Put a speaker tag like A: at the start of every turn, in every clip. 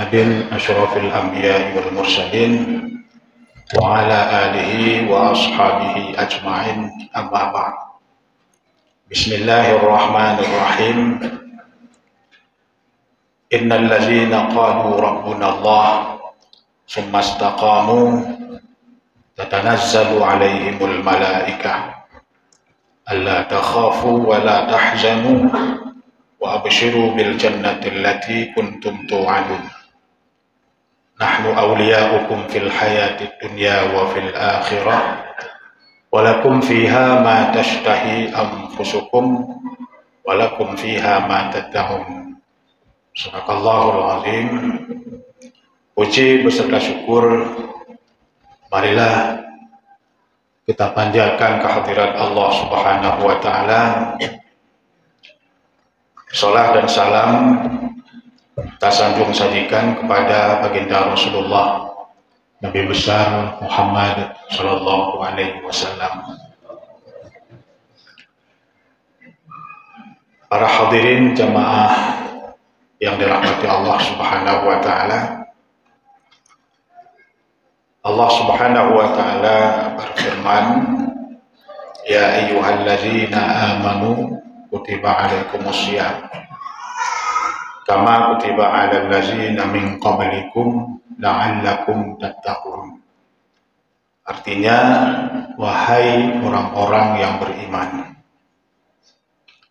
A: محمد أشرف الأنبياء والمرسلين وعلى آله وأصحابه أجمعين أما بعد. بسم الله الرحمن الرحيم. إن الذين قالوا ربنا الله ثم استقاموا تتنزل عليهم الملائكة ألا تخافوا ولا تحزنوا وأبشروا بالجنة التي كنتم توعدون نحن أولياؤكم في الحياة الدنيا وفي الآخرة ولكم فيها ما تشتهي أنفسكم ولكم فيها ما تدعون. Sadaqallahul azim. Puji beserta syukur marilah kita panjatkan kehadirat Allah Subhanahu wa taala. Salat dan salam kita sanjung sajikan kepada baginda Rasulullah Nabi besar Muhammad sallallahu alaihi wasallam. Para hadirin jamaah yang dirahmati Allah Subhanahu wa taala. Allah Subhanahu wa taala berfirman, "Ya ayyuhalladzina amanu kutiba 'alaikumusiyam kama kutiba 'alal ladzina min qablikum la'allakum tattaqun." Artinya, wahai orang-orang yang beriman,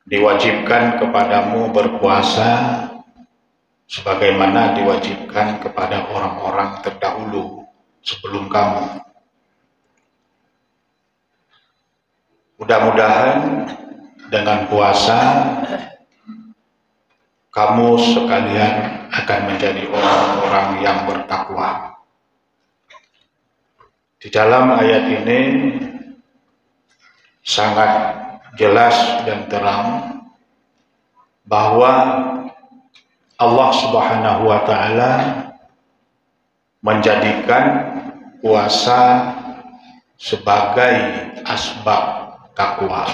A: diwajibkan kepadamu berpuasa sebagaimana diwajibkan kepada orang-orang terdahulu sebelum kamu. Mudah-mudahan dengan puasa kamu sekalian akan menjadi orang-orang yang bertakwa. Di dalam ayat ini sangat jelas dan terang bahwa Allah Subhanahu wa taala menjadikan puasa sebagai asbab takwa.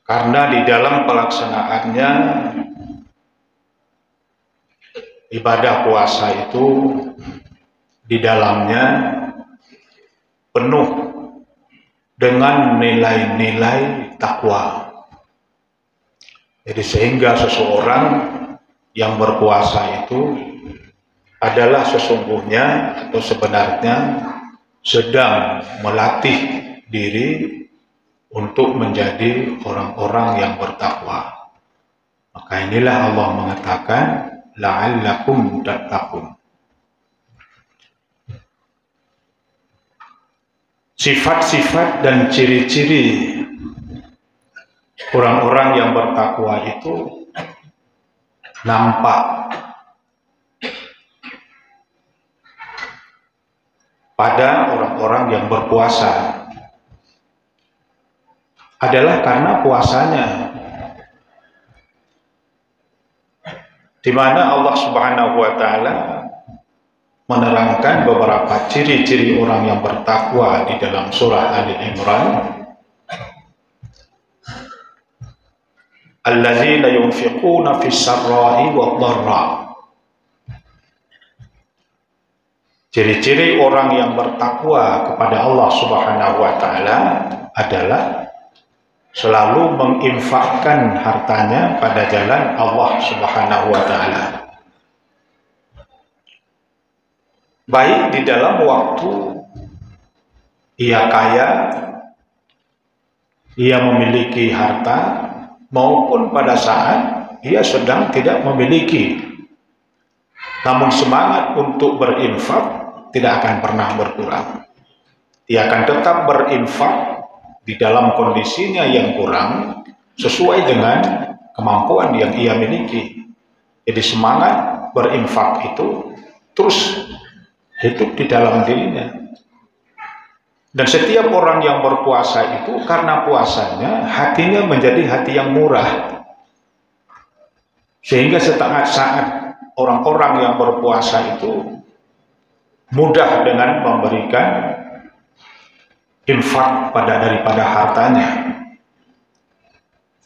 A: Karena di dalam pelaksanaannya ibadah puasa itu di dalamnya penuh dengan nilai-nilai takwa. Jadi sehingga seseorang yang berpuasa itu adalah sesungguhnya atau sebenarnya sedang melatih diri untuk menjadi orang-orang yang bertakwa. Maka inilah Allah mengatakan la'allakum tattaqun. Sifat-sifat dan ciri-ciri orang-orang yang bertakwa itu nampak pada orang-orang yang berpuasa adalah karena puasanya, di mana Allah Subhanahu wa taala menerangkan beberapa ciri-ciri orang yang bertakwa di dalam surah Ali Imran. Alladzina yunfiquna fis sarra'i wad dharra. Ciri-ciri orang yang bertakwa kepada Allah Subhanahu wa taala adalah selalu menginfakkan hartanya pada jalan Allah Subhanahu wa taala. Baik di dalam waktu ia kaya, ia memiliki harta, maupun pada saat ia sedang tidak memiliki. Namun semangat untuk berinfak tidak akan pernah berkurang. Ia akan tetap berinfak di dalam kondisinya yang kurang sesuai dengan kemampuan yang ia miliki. Jadi semangat berinfak itu terus hidup di dalam dirinya. Dan setiap orang yang berpuasa itu karena puasanya hatinya menjadi hati yang murah. Sehingga setengah saat orang-orang yang berpuasa itu mudah dengan memberikan infak daripada hartanya.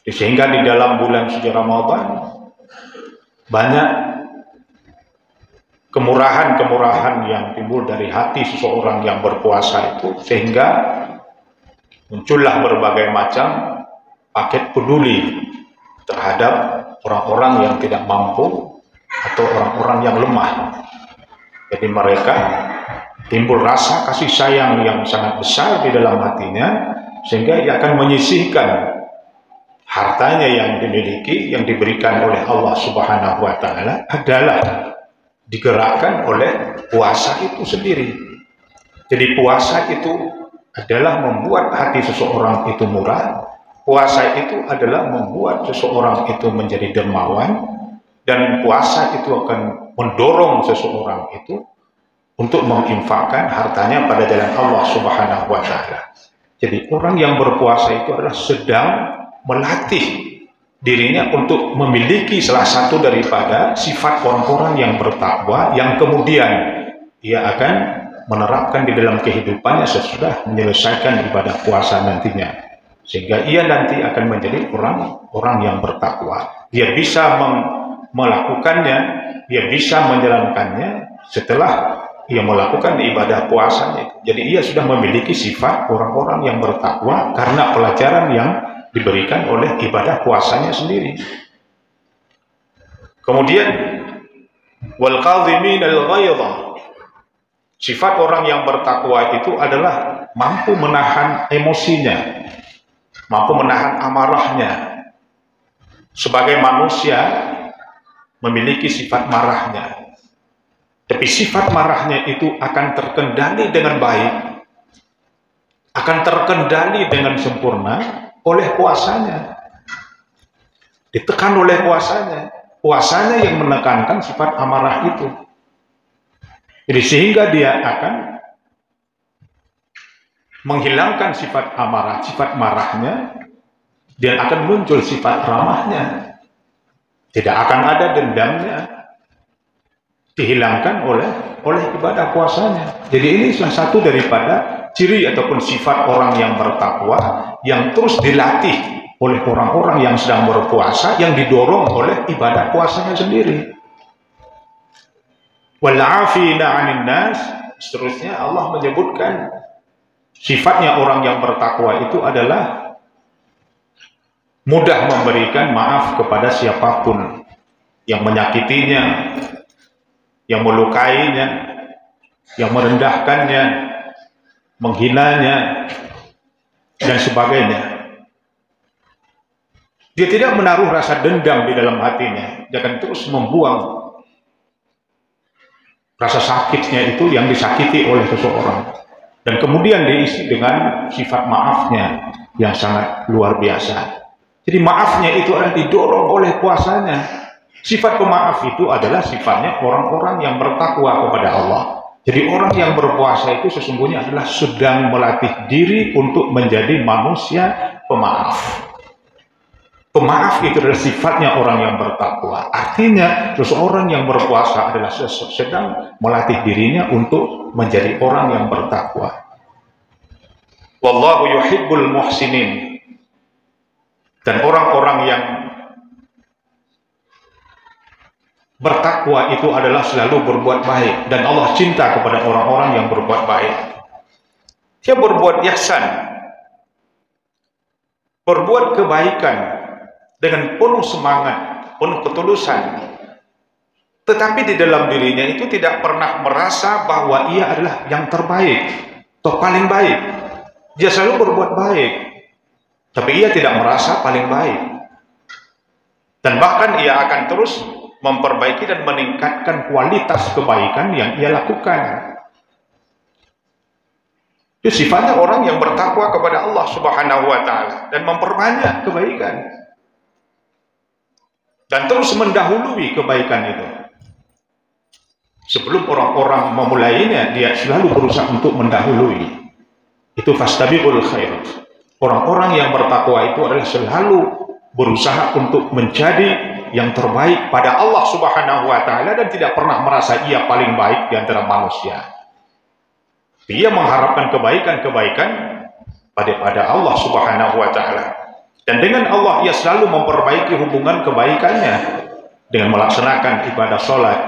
A: Sehingga di dalam bulan suci Ramadan banyak kemurahan-kemurahan yang timbul dari hati seseorang yang berpuasa itu, sehingga muncullah berbagai macam paket peduli terhadap orang-orang yang tidak mampu atau orang-orang yang lemah. Jadi mereka timbul rasa kasih sayang yang sangat besar di dalam hatinya, sehingga ia akan menyisihkan hartanya yang dimiliki, yang diberikan oleh Allah Subhanahu wa Ta'ala adalah digerakkan oleh puasa itu sendiri. Jadi puasa itu adalah membuat hati seseorang itu murah. Puasa itu adalah membuat seseorang itu menjadi dermawan, dan puasa itu akan mendorong seseorang itu untuk menginfakkan hartanya pada jalan Allah Subhanahu wa Ta'ala. Jadi orang yang berpuasa itu adalah sedang melatih dirinya untuk memiliki salah satu daripada sifat orang-orang yang bertakwa, yang kemudian ia akan menerapkan di dalam kehidupannya sesudah menyelesaikan ibadah puasa nantinya, sehingga ia nanti akan menjadi orang-orang yang bertakwa. Dia bisa melakukannya, dia bisa menjalankannya setelah ia melakukan ibadah puasanya. Jadi ia sudah memiliki sifat orang-orang yang bertakwa karena pelajaran yang diberikan oleh ibadah puasanya sendiri. Kemudian wal kadhimin al ghaidha, sifat orang yang bertakwa itu adalah mampu menahan emosinya, mampu menahan amarahnya. Sebagai manusia memiliki sifat marahnya, tapi sifat marahnya itu akan terkendali dengan baik, akan terkendali dengan sempurna oleh puasanya. Ditekan oleh puasanya yang menekankan sifat amarah itu. Jadi sehingga dia akan menghilangkan sifat amarah, sifat marahnya, dan akan muncul sifat ramahnya. Tidak akan ada dendamnya, dihilangkan oleh ibadah puasanya. Jadi ini salah satu daripada ciri ataupun sifat orang yang bertakwa, yang terus dilatih oleh orang-orang yang sedang berpuasa, yang didorong oleh ibadah puasanya sendiri. Wal 'afina 'anil nas, seterusnya Allah menyebutkan sifatnya orang yang bertakwa itu adalah mudah memberikan maaf kepada siapapun yang menyakitinya, yang melukainya, yang merendahkannya, menghinanya, dan sebagainya. Dia tidak menaruh rasa dendam di dalam hatinya. Dia akan terus membuang rasa sakitnya itu yang disakiti oleh seseorang, dan kemudian diisi dengan sifat maafnya yang sangat luar biasa. Jadi maafnya itu adalah didorong oleh puasanya. Sifat pemaaf itu adalah sifatnya orang-orang yang bertakwa kepada Allah. Jadi orang yang berpuasa itu sesungguhnya adalah sedang melatih diri untuk menjadi manusia pemaaf. Pemaaf itu adalah sifatnya orang yang bertakwa. Artinya seseorang yang berpuasa adalah sedang melatih dirinya untuk menjadi orang yang bertakwa. Wallahu yuhibbul muhsinin. Dan orang-orang yang bertakwa itu adalah selalu berbuat baik, dan Allah cinta kepada orang-orang yang berbuat baik. Dia berbuat ihsan, berbuat kebaikan dengan penuh semangat, penuh ketulusan, tetapi di dalam dirinya itu tidak pernah merasa bahwa ia adalah yang terbaik atau paling baik. Dia selalu berbuat baik, tapi ia tidak merasa paling baik, dan bahkan ia akan terus memperbaiki dan meningkatkan kualitas kebaikan yang ia lakukan. Itu sifatnya orang yang bertakwa kepada Allah Subhanahu wa Ta'ala, dan memperbanyak kebaikan dan terus mendahului kebaikan itu. Sebelum orang-orang memulainya, dia selalu berusaha untuk mendahului. Itu fastabiqul khairat. Orang-orang yang bertakwa itu adalah selalu berusaha untuk menjadi yang terbaik pada Allah Subhanahu wa Ta'ala, dan tidak pernah merasa ia paling baik di antara manusia. Dia mengharapkan kebaikan-kebaikan pada Allah Subhanahu wa Ta'ala, dan dengan Allah ia selalu memperbaiki hubungan kebaikannya. dengan melaksanakan ibadah sholat,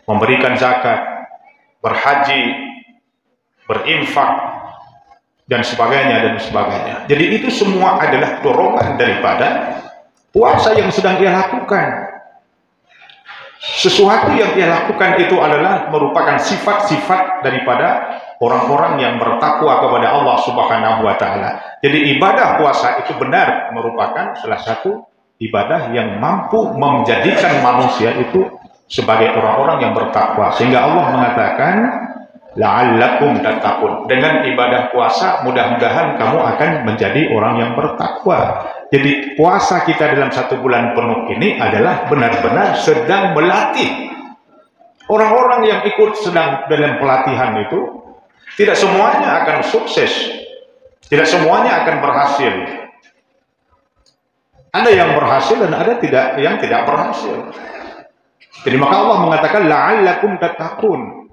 A: memberikan zakat, berhaji, berinfak, dan sebagainya. Jadi itu semua adalah dorongan daripada puasa yang sedang ia lakukan. Sesuatu yang ia lakukan itu adalah merupakan sifat-sifat daripada orang-orang yang bertakwa kepada Allah Subhanahu wa Ta'ala. Jadi ibadah puasa itu benar merupakan salah satu ibadah yang mampu menjadikan manusia itu sebagai orang-orang yang bertakwa, sehingga Allah mengatakan la'allakum tattaqun. Dengan ibadah puasa mudah-mudahan kamu akan menjadi orang yang bertakwa. Jadi puasa kita dalam 1 bulan penuh ini adalah benar-benar sedang melatih. Orang-orang yang ikut sedang dalam pelatihan itu tidak semuanya akan sukses, tidak semuanya akan berhasil. Ada yang berhasil dan ada yang tidak berhasil. Jadi maka Allah mengatakan la'allakum tattaqun.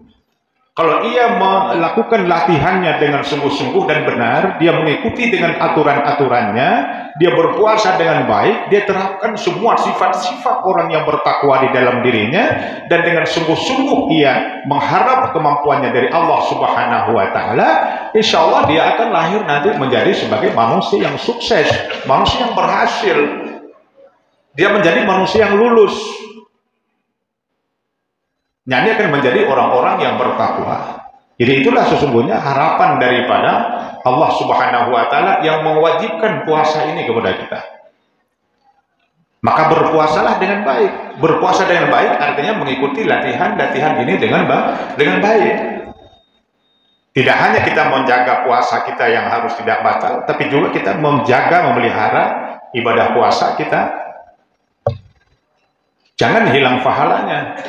A: Kalau ia melakukan latihannya dengan sungguh-sungguh dan benar, dia mengikuti dengan aturan-aturannya, dia berpuasa dengan baik, dia terapkan semua sifat-sifat orang yang bertakwa di dalam dirinya, dan dengan sungguh-sungguh ia mengharap kemampuannya dari Allah Subhanahu wa Ta'ala, insya Allah dia akan lahir nanti menjadi sebagai manusia yang sukses, manusia yang berhasil. Dia menjadi manusia yang lulus. Ini akan menjadi orang-orang yang bertakwa. Jadi itulah sesungguhnya harapan daripada Allah Subhanahu wa Ta'ala yang mewajibkan puasa ini kepada kita. Maka berpuasalah dengan baik. Berpuasa dengan baik artinya mengikuti latihan ini dengan baik. Tidak hanya kita menjaga puasa kita yang harus tidak batal, tapi juga kita menjaga, memelihara ibadah puasa kita. Jangan hilang pahalanya.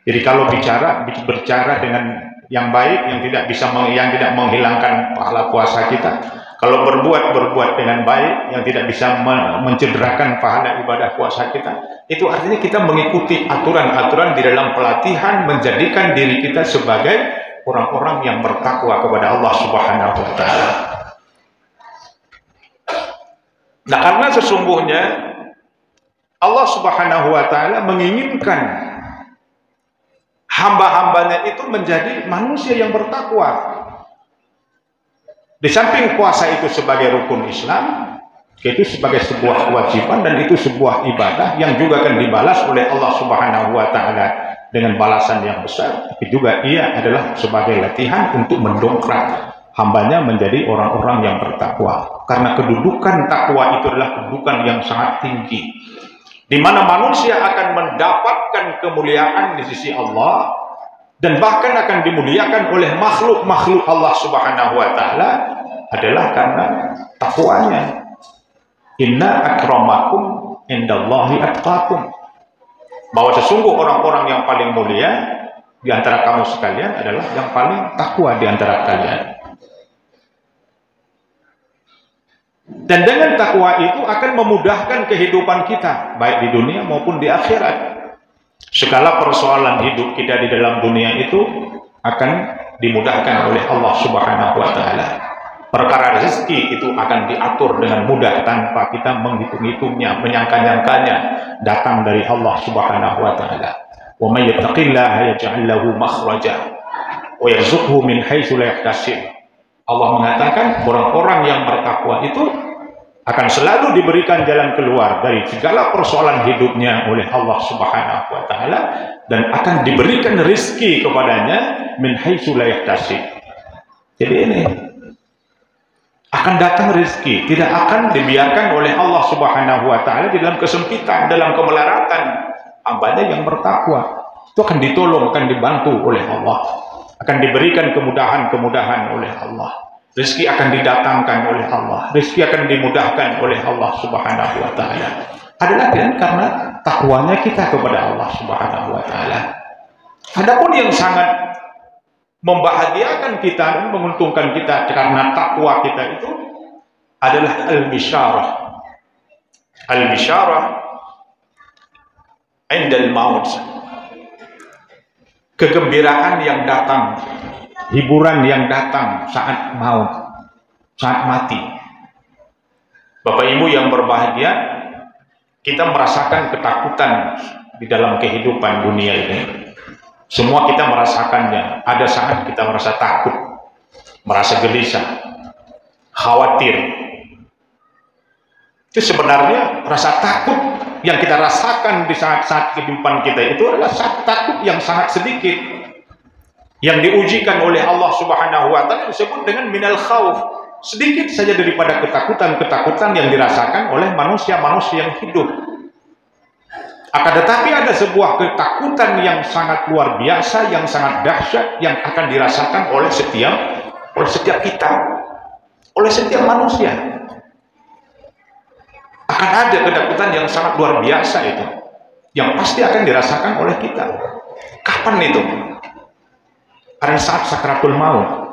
A: Jadi kalau berbicara dengan yang baik, yang tidak menghilangkan pahala puasa kita, kalau berbuat dengan baik yang tidak bisa mencederakan pahala ibadah puasa kita, itu artinya kita mengikuti aturan-aturan di dalam pelatihan menjadikan diri kita sebagai orang-orang yang bertakwa kepada Allah Subhanahu wa Ta'ala. Nah, karena sesungguhnya Allah Subhanahu wa Ta'ala menginginkan hamba-hambanya itu menjadi manusia yang bertakwa. Di samping puasa itu sebagai rukun Islam, itu sebagai sebuah kewajiban dan itu sebuah ibadah yang juga akan dibalas oleh Allah Subhanahu wa Ta'ala dengan balasan yang besar. Tapi juga ia adalah sebagai latihan untuk mendongkrak hambanya menjadi orang-orang yang bertakwa. Karena kedudukan takwa itu adalah kedudukan yang sangat tinggi, di mana manusia akan mendapatkan kemuliaan di sisi Allah dan bahkan akan dimuliakan oleh makhluk-makhluk Allah Subhanahu wa Ta'ala adalah karena takwanya. Inna akramakum indallahi atqakum. Bahwa sesungguh orang-orang yang paling mulia di antara kamu sekalian adalah yang paling takwa di antara kalian. Dan dengan takwa itu akan memudahkan kehidupan kita, baik di dunia maupun di akhirat. Segala persoalan hidup kita di dalam dunia itu akan dimudahkan oleh Allah Subhanahu wa Ta'ala. Perkara rezeki itu akan diatur dengan mudah tanpa kita menghitung-hitungnya, menyangka-nyangkanya, datang dari Allah Subhanahu wa Ta'ala. Wa may yattaqillaha yaj'al lahu makhraja wa yarzuqhu min haitsu la yahtasib. Allah mengatakan orang-orang yang bertakwa itu akan selalu diberikan jalan keluar dari segala persoalan hidupnya oleh Allah Subhanahu wa Ta'ala, dan akan diberikan rezeki kepadanya min haitsu la yahtasib. Jadi ini akan datang rezeki, tidak akan dibiarkan oleh Allah Subhanahu wa Ta'ala di dalam kesempitan, dalam kemelaratan. Hambanya yang bertakwa itu akan ditolong, akan dibantu oleh Allah, akan diberikan kemudahan-kemudahan oleh Allah. Rezeki akan didatangkan oleh Allah, rezeki akan dimudahkan oleh Allah Subhanahu wa Ta'ala. Adalah karena takwanya kita kepada Allah Subhanahu wa Ta'ala. Adapun yang sangat membahagiakan kita dan menguntungkan kita karena takwa kita itu adalah al-bisyarah. Al-bisyarah indal maut. Kegembiraan yang datang, hiburan yang datang saat maut, saat mati. Bapak Ibu yang berbahagia, Kita merasakan ketakutan di dalam kehidupan dunia ini. Semua kita merasakannya. Ada saat kita merasa takut, merasa gelisah, khawatir. Itu sebenarnya rasa takut yang kita rasakan di saat-saat kehidupan kita itu adalah takut yang sangat sedikit, yang diujikan oleh Allah Subhanahu wa Ta'ala disebut dengan minal khauf. Sedikit saja daripada ketakutan-ketakutan yang dirasakan oleh manusia-manusia yang hidup. Akan tetapi ada sebuah ketakutan yang sangat luar biasa, yang sangat dahsyat, yang akan dirasakan oleh setiap kita, oleh setiap manusia. Akan ada ketakutan yang sangat luar biasa itu, yang pasti akan dirasakan oleh kita. Kapan itu? Pada saat sakratul maut.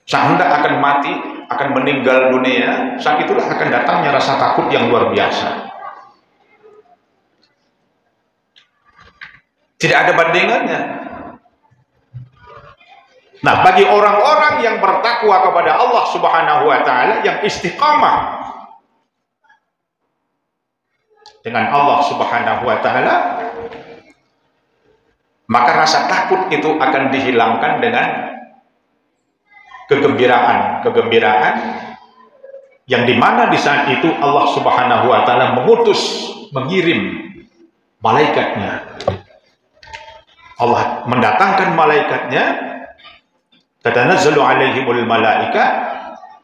A: Saat hendak akan mati, akan meninggal dunia, saat itulah akan datangnya rasa takut yang luar biasa. Tidak ada bandingannya. Nah, bagi orang-orang yang bertakwa kepada Allah Subhanahu wa Ta'ala, yang istiqamah dengan Allah Subhanahu wa Ta'ala, maka rasa takut itu akan dihilangkan dengan kegembiraan yang dimana di saat itu Allah Subhanahu wa Ta'ala mengirim malaikatnya. Allah mendatangkan malaikatnya, tatanazzalu alaihimul malaika,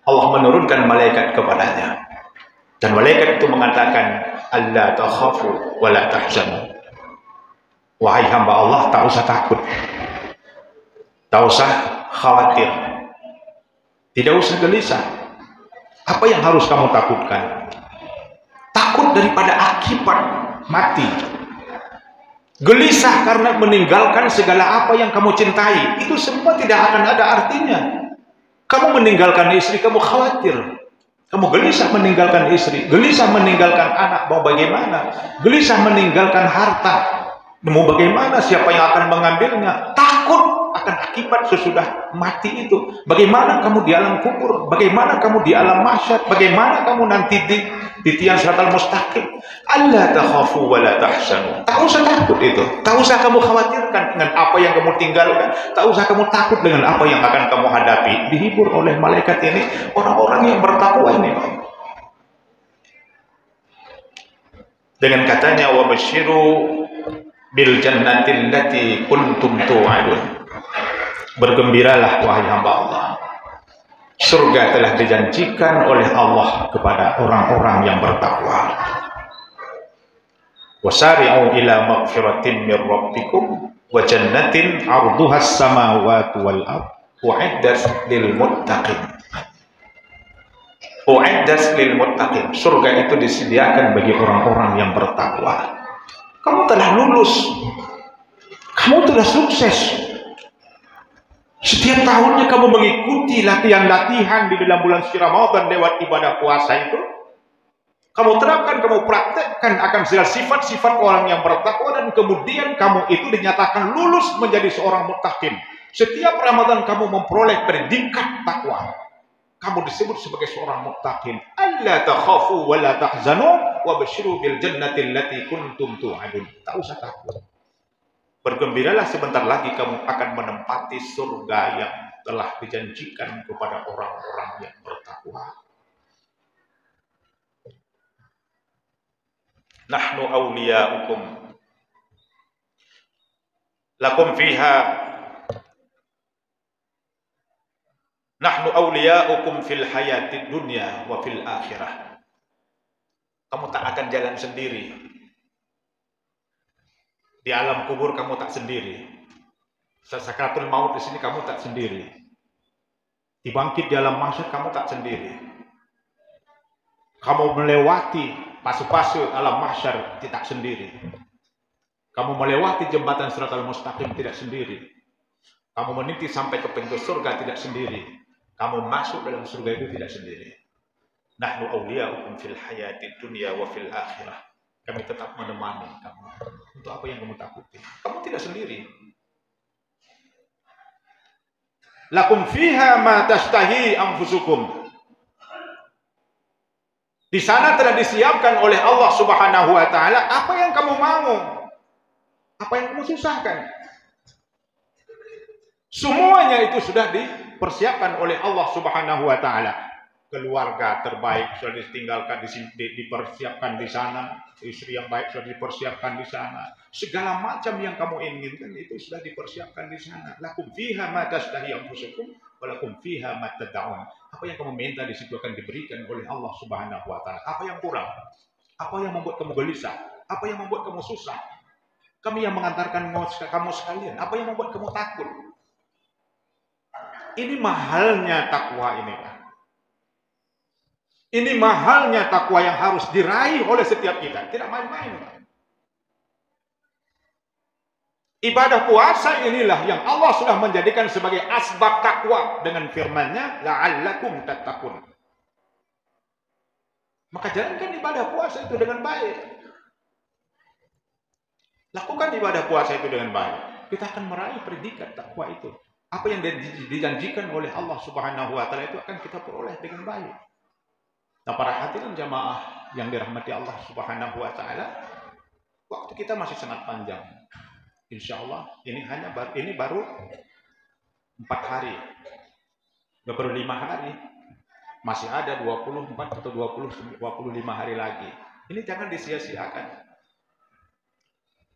A: Allah menurunkan malaikat kepadanya, dan malaikat itu mengatakan, alla takhafu wa la tahzanu. Wahai hamba Allah, tak usah takut, tak usah khawatir, tidak usah gelisah. Apa yang harus kamu takutkan? Takut daripada akibat mati. Gelisah karena meninggalkan segala apa yang kamu cintai. Itu semua tidak akan ada artinya. Kamu meninggalkan istri, kamu khawatir. Kamu gelisah meninggalkan istri, gelisah meninggalkan anak, mau bagaimana? Gelisah meninggalkan harta, mau bagaimana? Siapa yang akan mengambilnya? Takut akan akibat sesudah mati itu. Bagaimana kamu di alam kubur? Bagaimana kamu di alam mahsyar? Bagaimana kamu nanti di tiang siratal mustaqim? Alla takhafu wa la tahzanu. Tak usah takut itu. Tak usah kamu khawatirkan dengan apa yang kamu tinggalkan. Tak usah kamu takut dengan apa yang akan kamu hadapi. Dihibur oleh malaikat ini orang-orang yang bertakwa ini. Dengan katanya, wa basyiru bil jannatil lati kuntum tu'adun. Bergembiralah wahai hamba Allah, surga telah dijanjikan oleh Allah kepada orang-orang yang bertakwa. Wasari'u ila maghfiratin min rabbikum wa jannatin 'arduhas samawati wal ardh u'iddat lil muttaqin. U'iddat lil muttaqin. Surga itu disediakan bagi orang-orang yang bertakwa. Kamu telah lulus, kamu telah sukses. Setiap tahunnya kamu mengikuti latihan-latihan di dalam bulan suci Ramadan lewat ibadah puasa itu. Kamu terapkan, kamu praktekkan akan segala sifat-sifat orang yang bertakwa, dan kemudian kamu itu dinyatakan lulus menjadi seorang muttaqin. Setiap Ramadan kamu memperoleh predikat takwa. Kamu disebut sebagai seorang muttaqin. Alla takhafu wa la tahzanu wa basyiru bil jannati allati kuntum tu'adun. Tak usah takut. Bergembiralah, sebentar lagi kamu akan menempati surga yang telah dijanjikan kepada orang-orang yang bertakwa. Nahnu awliya'ukum lakum fiha nahnu awliya'ukum fil hayatid dunya wa fil akhirah. Kamu tak akan jalan sendiri. Di alam kubur kamu tak sendiri. Sakratul maut di sini kamu tak sendiri. Dibangkit di alam mahsyar kamu tak sendiri. Kamu melewati fase-fase alam mahsyar tidak sendiri. Kamu melewati jembatan siratal mustaqim tidak sendiri. Kamu meniti sampai ke pintu surga tidak sendiri. Kamu masuk dalam surga itu tidak sendiri. Nahnu awliya'ukum fil hayatid dunya wa fil akhirah. Kami tetap menemani kamu. Untuk apa yang kamu takuti? Kamu tidak sendiri. Lakum fiha ma tashtahi anfusukum. Di sana telah disiapkan oleh Allah Subhanahu wa taala apa yang kamu mau, apa yang kamu susahkan. Semuanya itu sudah dipersiapkan oleh Allah Subhanahu wa taala. Keluarga terbaik sudah ditinggalkan dipersiapkan di sana, istri yang baik sudah dipersiapkan di sana. Segala macam yang kamu inginkan itu sudah dipersiapkan di sana. Lakum fiha ma tashtahi anfusukum wa lakum fiha ma tad'un. Apa yang kamu minta di situ akan diberikan oleh Allah Subhanahu wa taala. Apa yang kurang? Apa yang membuat kamu gelisah? Apa yang membuat kamu susah? Kami yang mengantarkan kamu sekalian. Apa yang membuat kamu takut? Ini mahalnya takwa ini, Pak. Ini mahalnya takwa yang harus diraih oleh setiap kita. Tidak main-main. Ibadah puasa inilah yang Allah sudah menjadikan sebagai asbab takwa dengan firman-Nya, la'allakum tattaqun. Maka jalankan ibadah puasa itu dengan baik. Lakukan ibadah puasa itu dengan baik. Kita akan meraih predikat takwa itu. Apa yang dijanjikan oleh Allah Subhanahu wa taala itu akan kita peroleh dengan baik. Nah, para hadirin jamaah yang dirahmati Allah Subhanahu wa taala, waktu kita masih sangat panjang. Insya Allah ini baru 4 hari. Nggak baru 5 hari. Masih ada 24 atau 25 hari lagi. Ini jangan disia-siakan.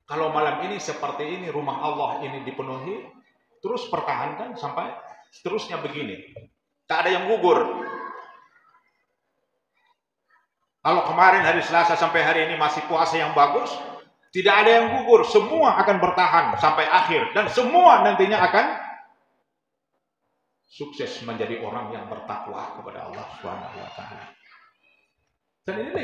A: Kalau malam ini seperti ini, rumah Allah ini dipenuhi, terus pertahankan sampai seterusnya begini. Tak ada yang gugur. Kalau kemarin hari Selasa sampai hari ini masih puasa yang bagus, tidak ada yang gugur, semua akan bertahan sampai akhir dan semua nantinya akan sukses menjadi orang yang bertakwa kepada Allah Subhanahu wa taala. Dan inilah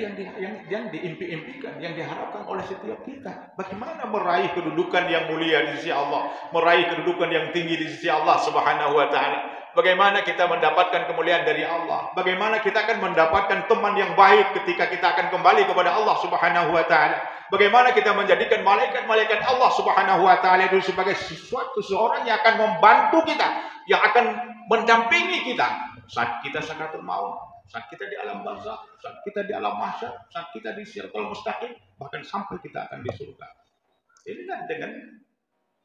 A: yang diimpi-impikan, yang diharapkan oleh setiap kita. Bagaimana meraih kedudukan yang mulia di sisi Allah, meraih kedudukan yang tinggi di sisi Allah Subhanahu wa taala. Bagaimana kita mendapatkan kemuliaan dari Allah? Bagaimana kita akan mendapatkan teman yang baik ketika kita akan kembali kepada Allah Subhanahu wa taala? Bagaimana kita menjadikan malaikat-malaikat Allah Subhanahu wa taala itu sebagai seorang yang akan membantu kita, yang akan mendampingi kita saat kita sakaratul maut, saat kita di alam barzakh, saat kita di alam mahsyar, saat kita di siratal mustaqim, bahkan sampai kita akan di surga. Ini kan dengan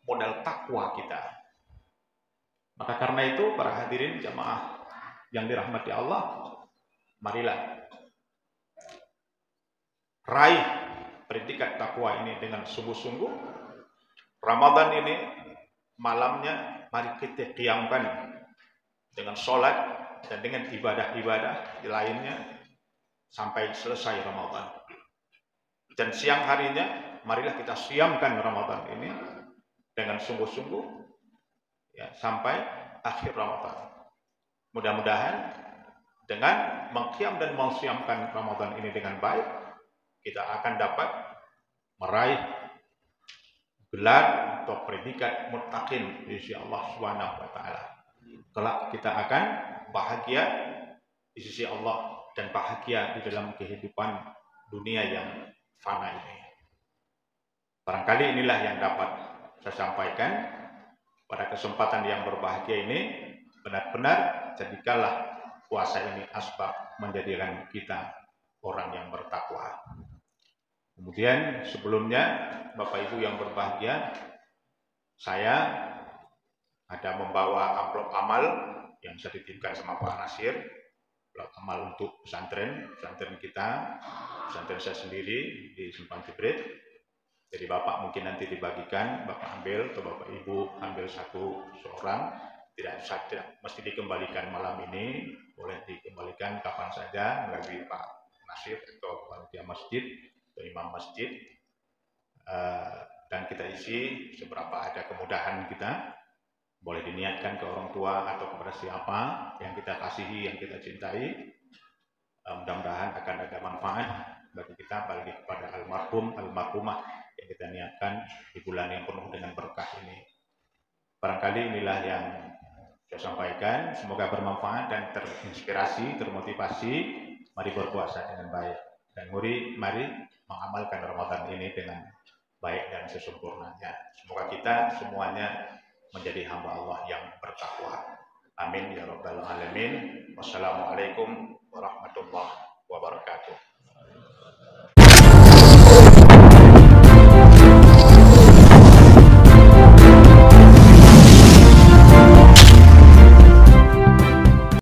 A: modal takwa kita. Maka karena itu para hadirin jamaah yang dirahmati Allah, marilah raih predikat takwa ini dengan sungguh-sungguh. Ramadan ini malamnya mari kita qiyamkan dengan sholat dan dengan ibadah-ibadah lainnya sampai selesai Ramadan. Dan siang harinya marilah kita siamkan Ramadan ini dengan sungguh-sungguh ya, sampai akhir Ramadan. Mudah-mudahan dengan mengqiyam dan mensiamkan Ramadan ini dengan baik, kita akan dapat meraih gelar atau predikat muttaqin di sisi Allah Subhanahu wa taala. Kelak kita akan bahagia di sisi Allah dan bahagia di dalam kehidupan dunia yang fana ini. Barangkali inilah yang dapat saya sampaikan pada kesempatan yang berbahagia ini. Benar-benar jadikanlah puasa ini asbab menjadikan kita orang yang bertakwa. Kemudian sebelumnya Bapak Ibu yang berbahagia, saya ada membawa amplop amal yang saya titipkan sama Pak Nasir, amplop amal untuk pesantren kita, pesantren saya sendiri di Simpang Tibrit. Jadi Bapak mungkin nanti dibagikan, Bapak ambil atau Bapak Ibu ambil seorang, tidak mesti dikembalikan malam ini, boleh dikembalikan kapan saja melalui Pak Nasir atau panitia masjid atau imam masjid, dan kita isi seberapa ada kemudahan kita, boleh diniatkan ke orang tua atau kepada siapa yang kita kasihi, yang kita cintai. Mudah-mudahan akan ada manfaat bagi kita, bagi kepada almarhum, almarhumah yang kita niatkan di bulan yang penuh dengan berkah ini. Barangkali inilah yang saya sampaikan, semoga bermanfaat dan terinspirasi, termotivasi. Mari berpuasa dengan baik dan mari mengamalkan Ramadan ini dengan baik dan sesempurnanya. Semoga kita semuanya menjadi hamba Allah yang bertakwa. Amin ya rabbal alamin. Wassalamualaikum warahmatullahi wabarakatuh.